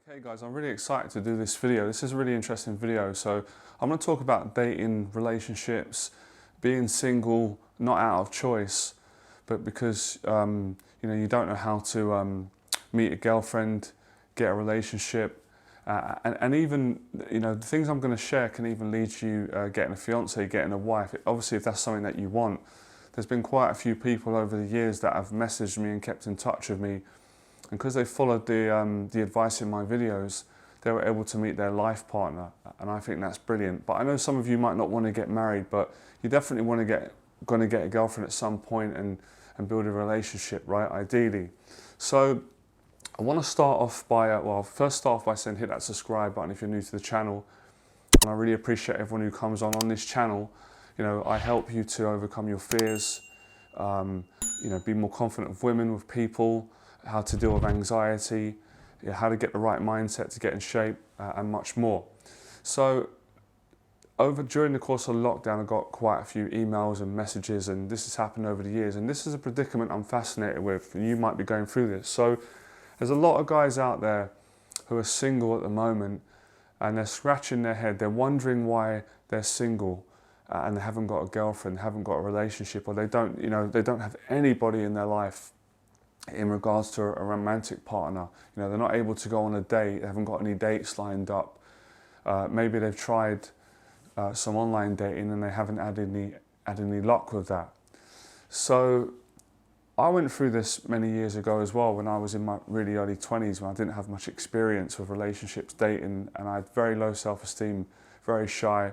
Okay guys, I'm really excited to do this video. This is a really interesting video. So I'm going to talk about dating, relationships, being single, not out of choice, but because you don't know how to meet a girlfriend, get a relationship, and even the things I'm going to share can even lead to you getting a fiance, getting a wife. Obviously, if that's something that you want. There's been quite a few people over the years that have messaged me and kept in touch with me. And because they followed the advice in my videos, they were able to meet their life partner, and I think that's brilliant. But I know some of you might not want to get married, but you definitely want to get a girlfriend at some point and build a relationship, right? Ideally. So I want to start off by first start off by saying hit that subscribe button if you're new to the channel, and I really appreciate everyone who comes on this channel. I help you to overcome your fears, be more confident with women, with people, how to deal with anxiety, how to get the right mindset to get in shape, and much more. So during the course of lockdown, I got quite a few emails and messages, and this has happened over the years, and this is a predicament I'm fascinated with, and you might be going through this. So there's a lot of guys out there who are single at the moment, and they're scratching their head, they're wondering why they're single, and they haven't got a girlfriend, haven't got a relationship, or they don't have anybody in their life in regards to a romantic partner. They're not able to go on a date, they haven't got any dates lined up. Maybe they've tried some online dating and they haven't had any luck with that. So I went through this many years ago as well, when I was in my really early 20s, when I didn't have much experience with relationships, dating, and I had very low self-esteem, very shy,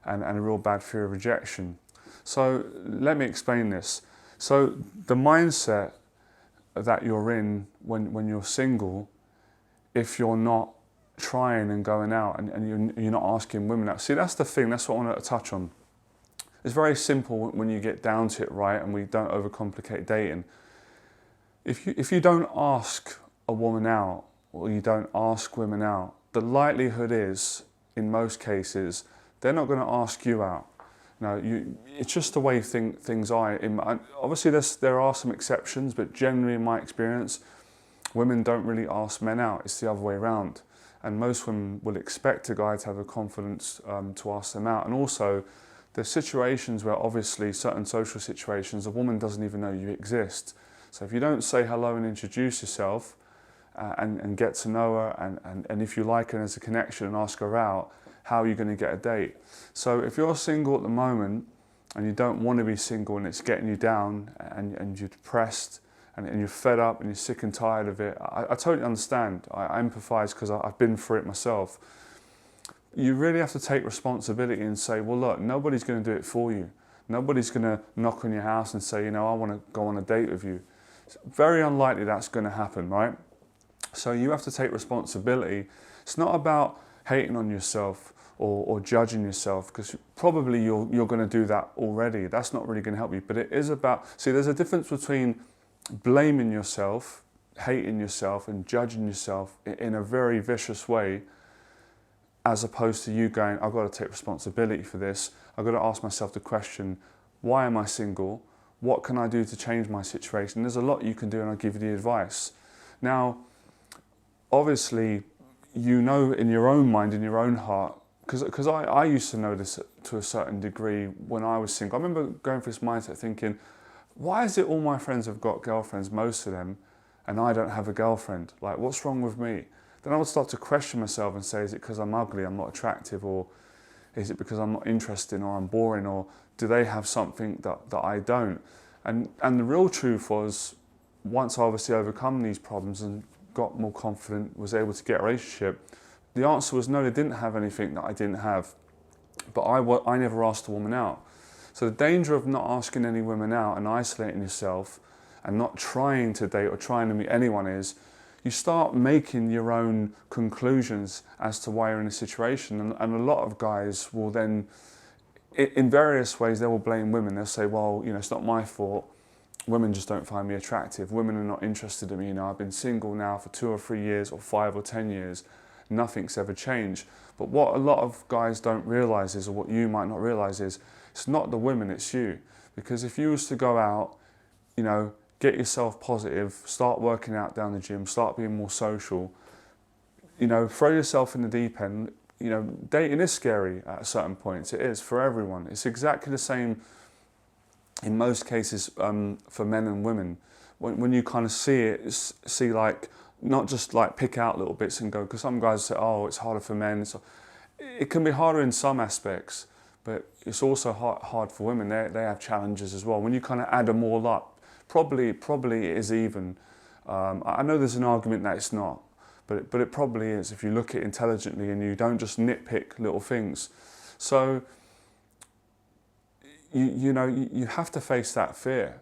and a real bad fear of rejection. So let me explain this. So the mindset that you're in when you're single, if you're not trying and going out and you're not asking women out. See, that's the thing, that's what I want to touch on. It's very simple when you get down to it, right, and we don't overcomplicate dating. If you don't ask a woman out, or you don't ask women out, the likelihood is, in most cases, they're not going to ask you out. It's just the way things are. Obviously, there are some exceptions, but generally, in my experience, women don't really ask men out. It's the other way around. And most women will expect a guy to have the confidence to ask them out. And also, there's situations where, obviously, certain social situations, a woman doesn't even know you exist. So if you don't say hello and introduce yourself and get to know her, and if you like her as a connection and ask her out, how are you going to get a date? So if you're single at the moment and you don't want to be single and it's getting you down and you're depressed and you're fed up and you're sick and tired of it, I totally understand. I empathise because I've been through it myself. You really have to take responsibility and say, well, look, nobody's going to do it for you. Nobody's going to knock on your house and say, I want to go on a date with you. It's very unlikely that's going to happen, right? So you have to take responsibility. It's not about hating on yourself or judging yourself, because probably you're going to do that already. That's not really going to help you. But it is about, see, there's a difference between blaming yourself, hating yourself and judging yourself in a very vicious way, as opposed to you going, I've got to take responsibility for this. I've got to ask myself the question, why am I single? What can I do to change my situation? There's a lot you can do, and I'll give you the advice. Now, obviously, in your own mind, in your own heart, because I used to know this to a certain degree when I was single. I remember going through this mindset thinking, why is it all my friends have got girlfriends, most of them, and I don't have a girlfriend? Like, what's wrong with me? Then I would start to question myself and say, is it because I'm ugly, I'm not attractive, or is it because I'm not interesting, or I'm boring, or do they have something that I don't? And the real truth was, once I obviously overcome these problems and got more confident, was able to get a relationship, the answer was no, they didn't have anything that I didn't have. But I never asked a woman out. So the danger of not asking any women out and isolating yourself and not trying to date or trying to meet anyone is, you start making your own conclusions as to why you're in a situation. And a lot of guys will then, in various ways, they will blame women. They'll say, well, it's not my fault. Women just don't find me attractive. Women are not interested in me. I've been single now for 2 or 3 years, or 5 or 10 years. Nothing's ever changed. But what a lot of guys don't realise is, or what you might not realise is, it's not the women, it's you. Because if you was to go out, get yourself positive, start working out down the gym, start being more social, you know, throw yourself in the deep end. You know, dating is scary at certain points. It is for everyone. It's exactly the same in most cases for men and women. When you kind of see it, see like, not just like pick out little bits and go, because some guys say, oh, it's harder for men. So it can be harder in some aspects, but it's also hard for women. They have challenges as well. When you kind of add them all up, probably it is even. I know there's an argument that it's not, but it probably is if you look at it intelligently and you don't just nitpick little things. So you know, you have to face that fear.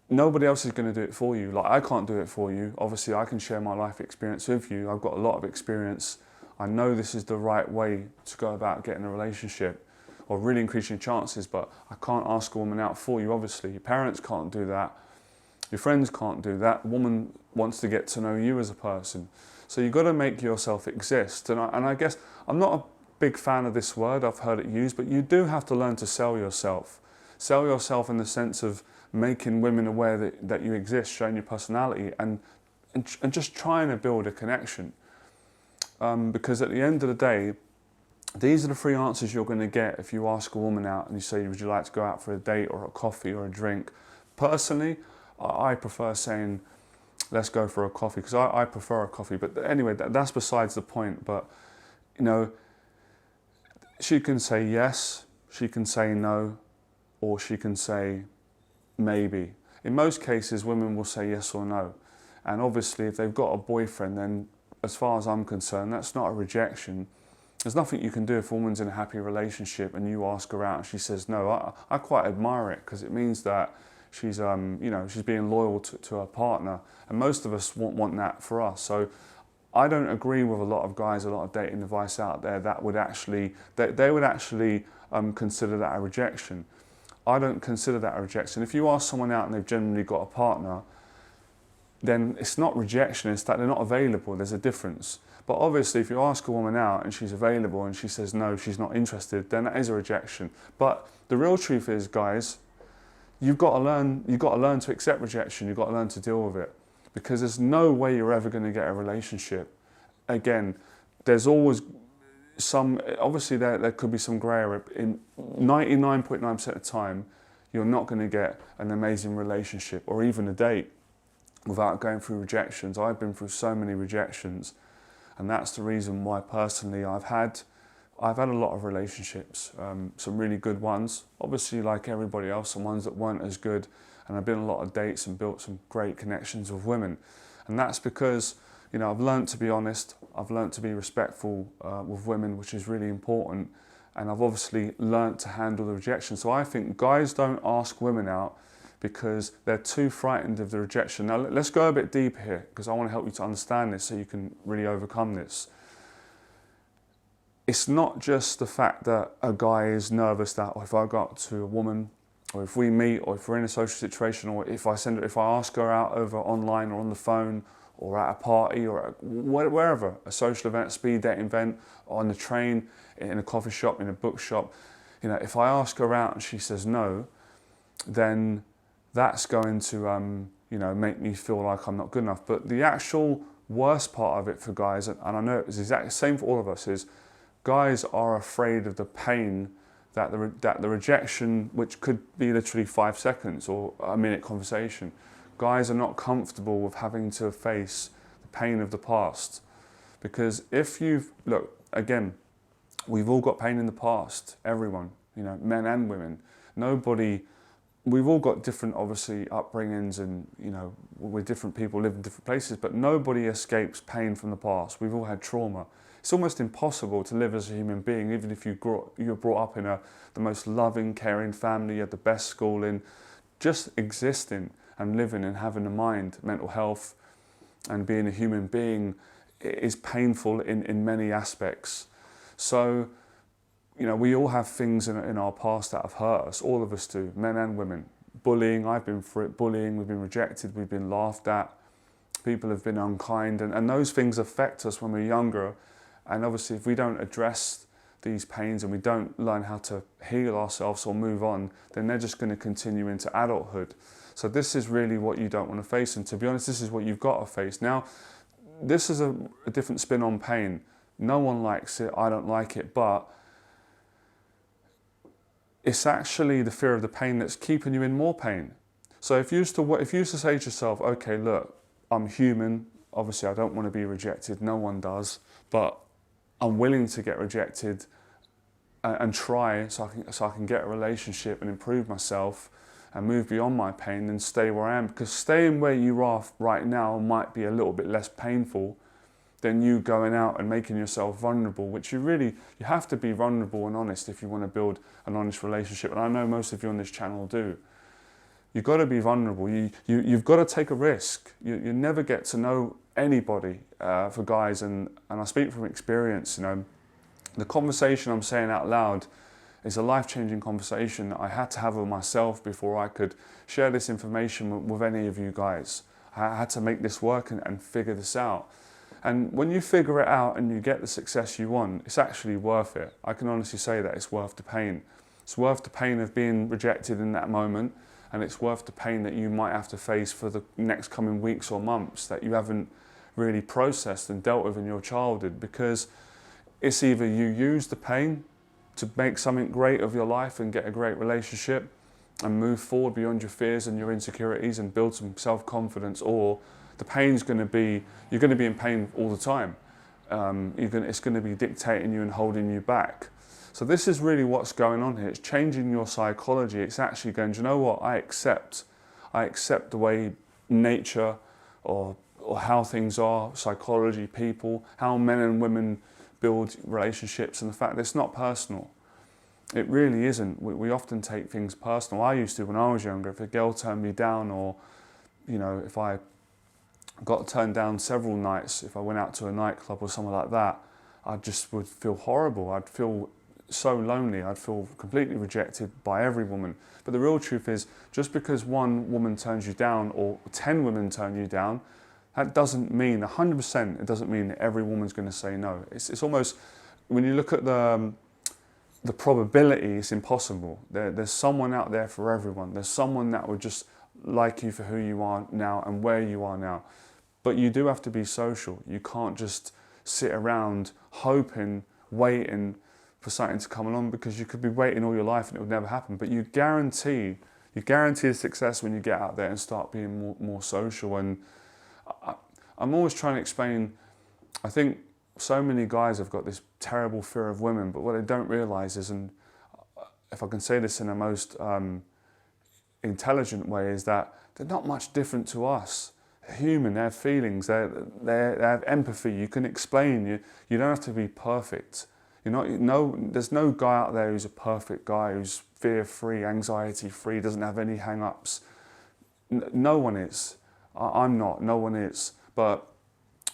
Nobody else is going to do it for you. Like, I can't do it for you. Obviously, I can share my life experience with you. I've got a lot of experience. I know this is the right way to go about getting a relationship or really increasing chances, but I can't ask a woman out for you, obviously. Your parents can't do that. Your friends can't do that. A woman wants to get to know you as a person. So you've got to make yourself exist. And I guess I'm not a big fan of this word. I've heard it used, but you do have to learn to sell yourself. Sell yourself in the sense of making women aware that you exist, showing your personality, and just trying to build a connection. Because at the end of the day, these are the three answers you're going to get if you ask a woman out and you say, would you like to go out for a date or a coffee or a drink? Personally, I prefer saying, let's go for a coffee, because I prefer a coffee. But anyway, that's besides the point. But, you know, she can say yes, she can say no, or she can say maybe. In most cases, women will say yes or no. And obviously, if they've got a boyfriend, then as far as I'm concerned, that's not a rejection. There's nothing you can do if a woman's in a happy relationship and you ask her out and she says no. I quite admire it, because it means that she's, you know, she's being loyal to her partner. And most of us want that for us. So I don't agree with a lot of guys, a lot of dating advice out there that would actually, they would actually consider that a rejection. I don't consider that a rejection. If you ask someone out and they've generally got a partner, then it's not rejection, it's that they're not available. There's a difference. But obviously, if you ask a woman out and she's available and she says no, she's not interested, then that is a rejection. But the real truth is, guys, you've got to learn to accept rejection. You've got to learn to deal with it, because there's no way you're ever going to get a relationship. Again, there's always obviously there could be some grey area. In 99.9% of the time, you're not going to get an amazing relationship or even a date without going through rejections. I've been through so many rejections, and that's the reason why personally I've had a lot of relationships, some really good ones, obviously like everybody else, some ones that weren't as good, and I've been on a lot of dates and built some great connections with women. And that's because, you know, I've learned to be honest, I've learned to be respectful with women, which is really important, and I've obviously learned to handle the rejection. So I think guys don't ask women out because they're too frightened of the rejection. Now let's go a bit deeper here, because I want to help you to understand this so you can really overcome this. It's not just the fact that a guy is nervous that, if I go up to a woman, or if we meet, or if we're in a social situation, or if I ask her out over online or on the phone, or at a party, or wherever, a social event, a speed dating event, on the train, in a coffee shop, in a bookshop, you know, if I ask her out and she says no, then that's going to, you know, make me feel like I'm not good enough. But the actual worst part of it for guys, and I know it's exactly the same for all of us, is guys are afraid of the pain that the rejection, which could be literally 5 seconds or a minute conversation, guys are not comfortable with having to face the pain of the past. Because if look, again, we've all got pain in the past, everyone, you know, men and women. We've all got different, obviously, upbringings, and, you know, we're different people, live in different places, but nobody escapes pain from the past. We've all had trauma. It's almost impossible to live as a human being, even if you're brought up in the most loving, caring family, you had the best schooling. Just existing and living and having a mind, mental health, and being a human being is painful in many aspects. So, you know, we all have things in our past that have hurt us. All of us do, men and women. Bullying, I've been through it. Bullying, we've been rejected, we've been laughed at. People have been unkind, and those things affect us when we're younger. And obviously, if we don't address these pains and we don't learn how to heal ourselves or move on, then they're just going to continue into adulthood. So this is really what you don't want to face. And to be honest, this is what you've got to face. Now, this is a different spin on pain. No one likes it, I don't like it, but it's actually the fear of the pain that's keeping you in more pain. So if you used to say to yourself, okay, look, I'm human, obviously I don't want to be rejected, no one does, but I'm willing to get rejected and try so I can get a relationship and improve myself and move beyond my pain and stay where I am. Because staying where you are right now might be a little bit less painful than you going out and making yourself vulnerable, which you have to be vulnerable and honest if you want to build an honest relationship. And I know most of you on this channel do. You've got to be vulnerable. You've got to take a risk. You never get to know anybody for guys, and I speak from experience. You know, the conversation I'm saying out loud is a life-changing conversation that I had to have with myself before I could share this information with any of you guys. I had to make this work and figure this out. And when you figure it out and you get the success you want, it's actually worth it. I can honestly say that it's worth the pain. It's worth the pain of being rejected in that moment, and it's worth the pain that you might have to face for the next coming weeks or months that you haven't really processed and dealt with in your childhood, because it's either you use the pain to make something great of your life and get a great relationship and move forward beyond your fears and your insecurities and build some self-confidence, or the pain's going to be, you're going to be in pain all the time. It's going to be dictating you and holding you back. So this is really what's going on here. It's changing your psychology. It's actually going, do you know what? I accept the way nature or how things are, psychology, people, how men and women build relationships, and the fact that it's not personal. It really isn't. We often take things personal. I used to when I was younger. If a girl turned me down, or, you know, if I got turned down several nights, if I went out to a nightclub or something like that, I just would feel horrible. I'd feel so lonely. I'd feel completely rejected by every woman. But the real truth is, just because one woman turns you down or 10 women turn you down, that doesn't mean 100%. It doesn't mean that every woman's going to say no. It's almost, when you look at the probability, it's impossible. There's someone out there for everyone. There's someone that would just like you for who you are now and where you are now. But you do have to be social. You can't just sit around hoping, waiting for something to come along, because you could be waiting all your life and it would never happen. But you guarantee success when you get out there and start being more social. And I'm always trying to explain, I think so many guys have got this terrible fear of women, but what they don't realise is, and if I can say this in the most intelligent way, is that they're not much different to us. They're human, they have feelings, they have empathy. You can explain, you don't have to be perfect. There's no guy out there who's a perfect guy, who's fear-free, anxiety-free, doesn't have any hang-ups. No one is. I'm not, no one is. But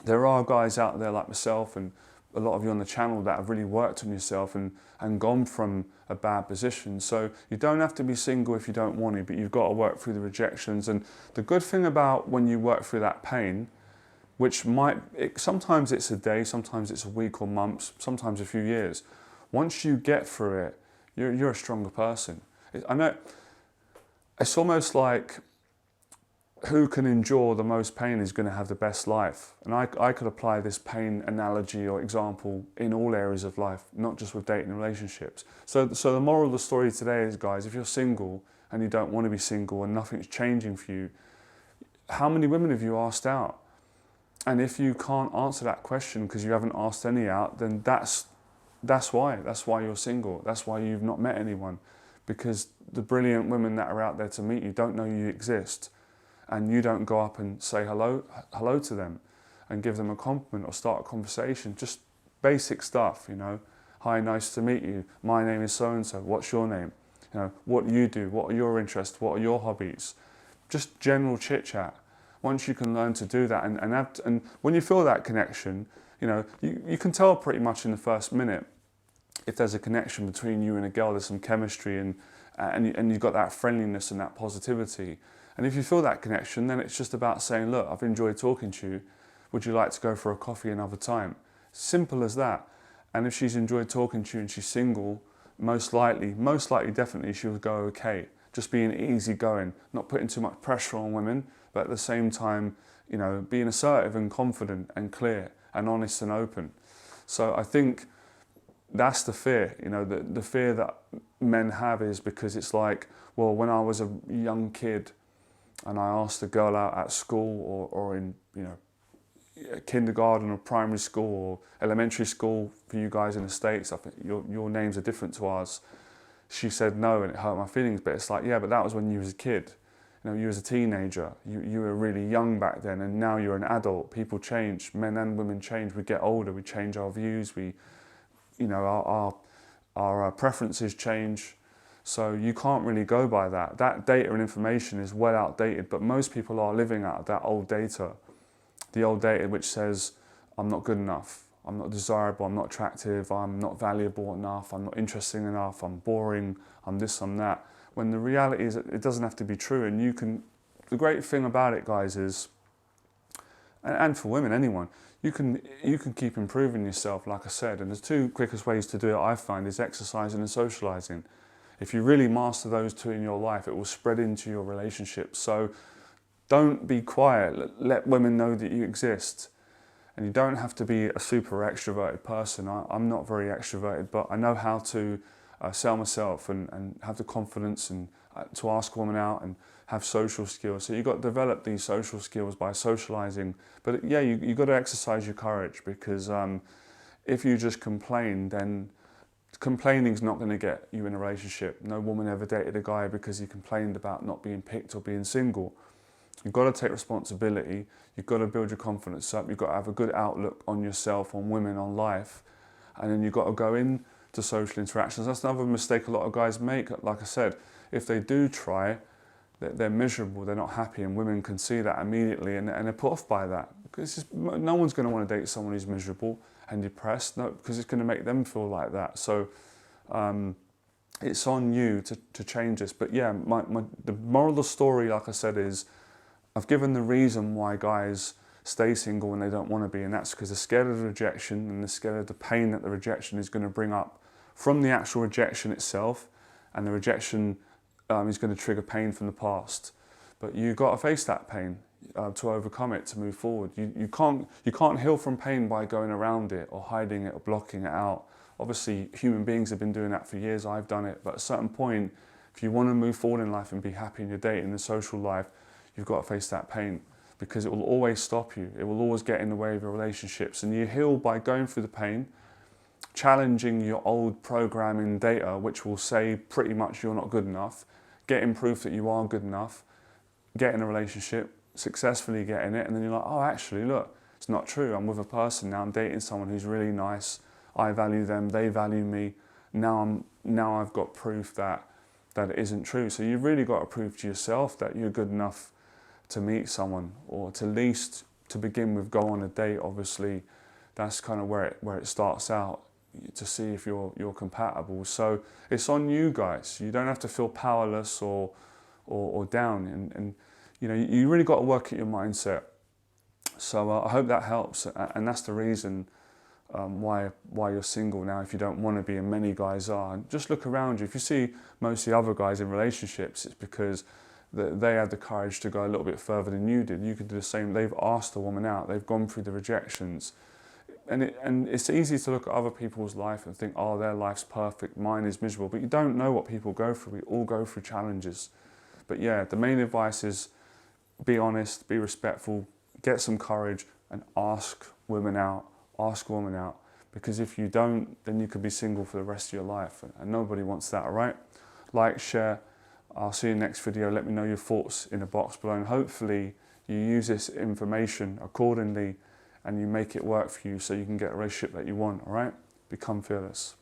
there are guys out there like myself and a lot of you on the channel that have really worked on yourself and gone from a bad position. So you don't have to be single if you don't want to, but you've got to work through the rejections. And the good thing about when you work through that pain, which sometimes it's a day, sometimes it's a week or months, sometimes a few years. Once you get through it, you're a stronger person. I know it's almost like who can endure the most pain is going to have the best life. And I could apply this pain analogy or example in all areas of life, not just with dating and relationships. So the moral of the story today is, guys, if you're single and you don't want to be single and nothing's changing for you, how many women have you asked out? And if you can't answer that question because you haven't asked any out, then that's why. That's why you're single. That's why you've not met anyone. Because the brilliant women that are out there to meet you don't know you exist. And you don't go up and say hello to them and give them a compliment or start a conversation. Just basic stuff, you know. Hi, nice to meet you. My name is so-and-so. What's your name? You know, what do you do? What are your interests? What are your hobbies? Just general chit-chat. Once you can learn to do that and when you feel that connection, you know, you can tell pretty much in the first minute if there's a connection between you and a girl, there's some chemistry and you've got that friendliness and that positivity. And if you feel that connection, then it's just about saying, look, I've enjoyed talking to you. Would you like to go for a coffee another time? Simple as that. And if she's enjoyed talking to you and she's single, most likely, definitely she'll go okay. just being easygoing, not putting too much pressure on women, but at the same time, you know, being assertive and confident and clear and honest and open. So I think that's the fear, you know, the fear that men have is because it's like, well, when I was a young kid and I asked a girl out at school or in, you know, kindergarten or primary school or elementary school for you guys in the States, I think your names are different to ours. She said no and it hurt my feelings, but it's like, yeah, but that was when you was a kid. You know, you was a teenager, you were really young back then, and now you're an adult. People change, men and women change, we get older, we change our views, we, you know, our preferences change. So you can't really go by that. That data and information is well outdated, but most people are living out of that old data. The old data which says, I'm not good enough, I'm not desirable, I'm not attractive, I'm not valuable enough, I'm not interesting enough, I'm boring, I'm this, I'm that. When the reality is that it doesn't have to be true, and you can, the great thing about it, guys, is, and for women, anyone, you can keep improving yourself, like I said, and the two quickest ways to do it, I find, is exercising and socializing. If you really master those two in your life, it will spread into your relationships. So don't be quiet, let women know that you exist. And you don't have to be a super extroverted person. I'm not very extroverted, but I know how to sell myself and have the confidence and to ask a woman out and have social skills. So you've got to develop these social skills by socializing. But yeah, you've got to exercise your courage, because if you just complain, then complaining's not going to get you in a relationship. No woman ever dated a guy because he complained about not being picked or being single. You've got to take responsibility, you've got to build your confidence up, you've got to have a good outlook on yourself, on women, on life, and then you've got to go into social interactions. That's another mistake a lot of guys make. Like I said, if they do try, they're miserable, they're not happy, and women can see that immediately, and they're put off by that. Because no one's going to want to date someone who's miserable and depressed, no, because it's going to make them feel like that. So it's on you to change this. But yeah, the moral of the story, like I said, is I've given the reason why guys stay single when they don't want to be, and that's because they're scared of the rejection and they're scared of the pain that the rejection is going to bring up from the actual rejection itself, and the rejection is going to trigger pain from the past. But you've got to face that pain to overcome it, to move forward. You can't heal from pain by going around it or hiding it or blocking it out. Obviously, human beings have been doing that for years. I've done it. But at a certain point, if you want to move forward in life and be happy in your dating and social life, you've got to face that pain, because it will always stop you. It will always get in the way of your relationships. And you heal by going through the pain, challenging your old programming data, which will say pretty much you're not good enough, getting proof that you are good enough, getting a relationship, successfully getting it, and then you're like, oh, actually, look, it's not true. I'm with a person now, I'm dating someone who's really nice, I value them, they value me. Now I've got proof that it isn't true. So you've really got to prove to yourself that you're good enough to meet someone, or to at least to begin with go on a date. Obviously that's kind of where it starts out, to see if you're compatible. So it's on you guys. You don't have to feel powerless or down, and you know, you really got to work at your mindset. So I hope that helps, and that's the reason why you're single now, if you don't want to be, and many guys are. And just look around you. If you see most of the other guys in relationships, it's because they had the courage to go a little bit further than you did. You could do the same. They've asked the woman out. They've gone through the rejections. And it's easy to look at other people's life and think, oh, their life's perfect, mine is miserable. But you don't know what people go through. We all go through challenges. But yeah, the main advice is be honest, be respectful, get some courage, and ask women out. Ask a woman out. Because if you don't, then you could be single for the rest of your life. And nobody wants that, all right? Like, share. I'll see you next video. Let me know your thoughts in the box below. And hopefully you use this information accordingly and you make it work for you so you can get a relationship that you want, all right? Become fearless.